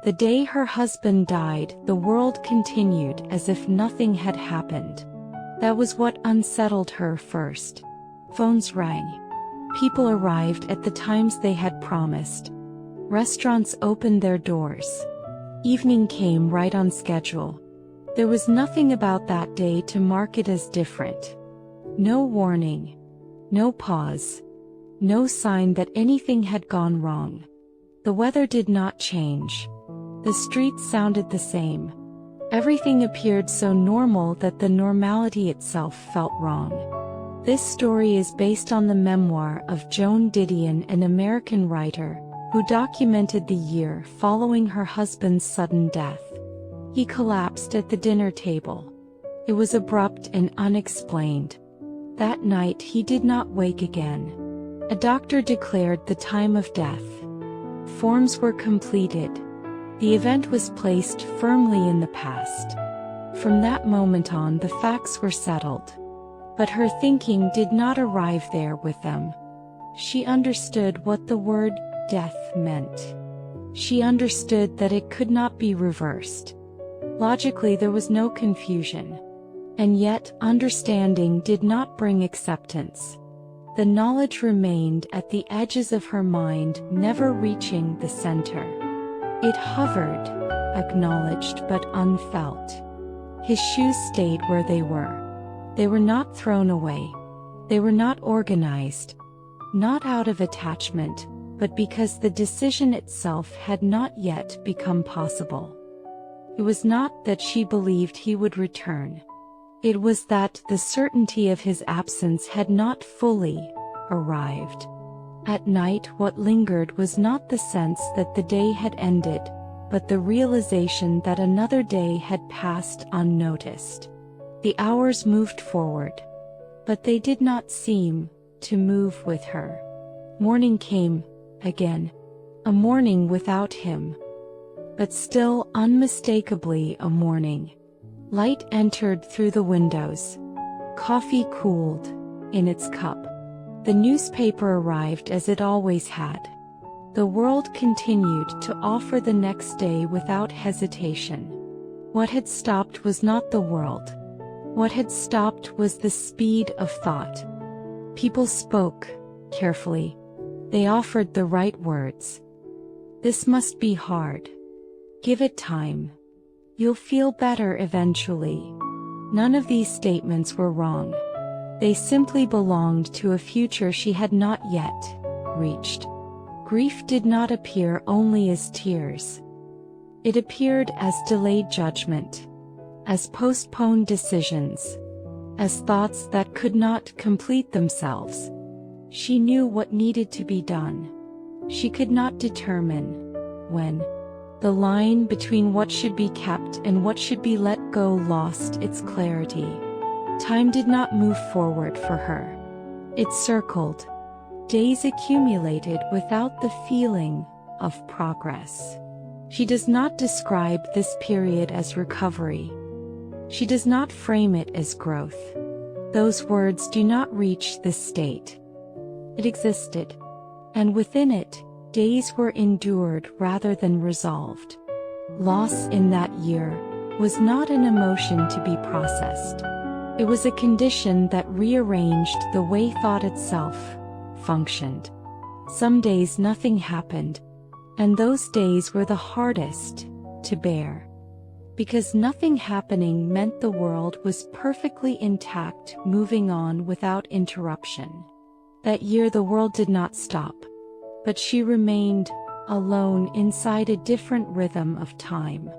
The day her husband died, the world continued as if nothing had happened. That was what unsettled her first. Phones rang. People arrived at the times they had promised. Restaurants opened their doors. Evening came right on schedule. There was nothing about that day to mark it as different. No warning. No pause. No sign that anything had gone wrong. The weather did not change. The streets sounded the same. Everything appeared so normal that the normality itself felt wrong. This story is based on the memoir of Joan Didion, an American writer, who documented the year following her husband's sudden death. He collapsed at the dinner table. It was abrupt and unexplained. That night he did not wake again. A doctor declared the time of death. Forms were completed. The event was placed firmly in the past. From that moment on, the facts were settled. But her thinking did not arrive there with them. She understood what the word death meant. She understood that it could not be reversed. Logically, there was no confusion. And yet, understanding did not bring acceptance. The knowledge remained at the edges of her mind, never reaching the center. It hovered, acknowledged but unfelt. His shoes stayed where they were. They were not thrown away. They were not organized. Not out of attachment, but because the decision itself had not yet become possible. It was not that she believed he would return. It was that the certainty of his absence had not fully arrived. At night, what lingered was not the sense that the day had ended, but the realization that another day had passed unnoticed. The hours moved forward, but they did not seem to move with her. Morning came, again. A morning without him. But still unmistakably a morning. Light entered through the windows. Coffee cooled in its cup. The newspaper arrived as it always had. The world continued to offer the next day without hesitation. What had stopped was not the world. What had stopped was the speed of thought. People spoke, carefully. They offered the right words. This must be hard. Give it time. You'll feel better eventually. None of these statements were wrong. They simply belonged to a future she had not yet reached. Grief did not appear only as tears. It appeared as delayed judgment, as postponed decisions, as thoughts that could not complete themselves. She knew what needed to be done. She could not determine when. The line between what should be kept and what should be let go lost its clarity. Time did not move forward for her. It circled. Days accumulated without the feeling of progress. She does not describe this period as recovery. She does not frame it as growth. Those words do not reach this state. It existed. And within it, days were endured rather than resolved. Loss in that year was not an emotion to be processed. It was a condition that rearranged the way thought itself functioned. Some days nothing happened, and those days were the hardest to bear. Because nothing happening meant the world was perfectly intact, moving on without interruption. That year the world did not stop, but she remained alone inside a different rhythm of time.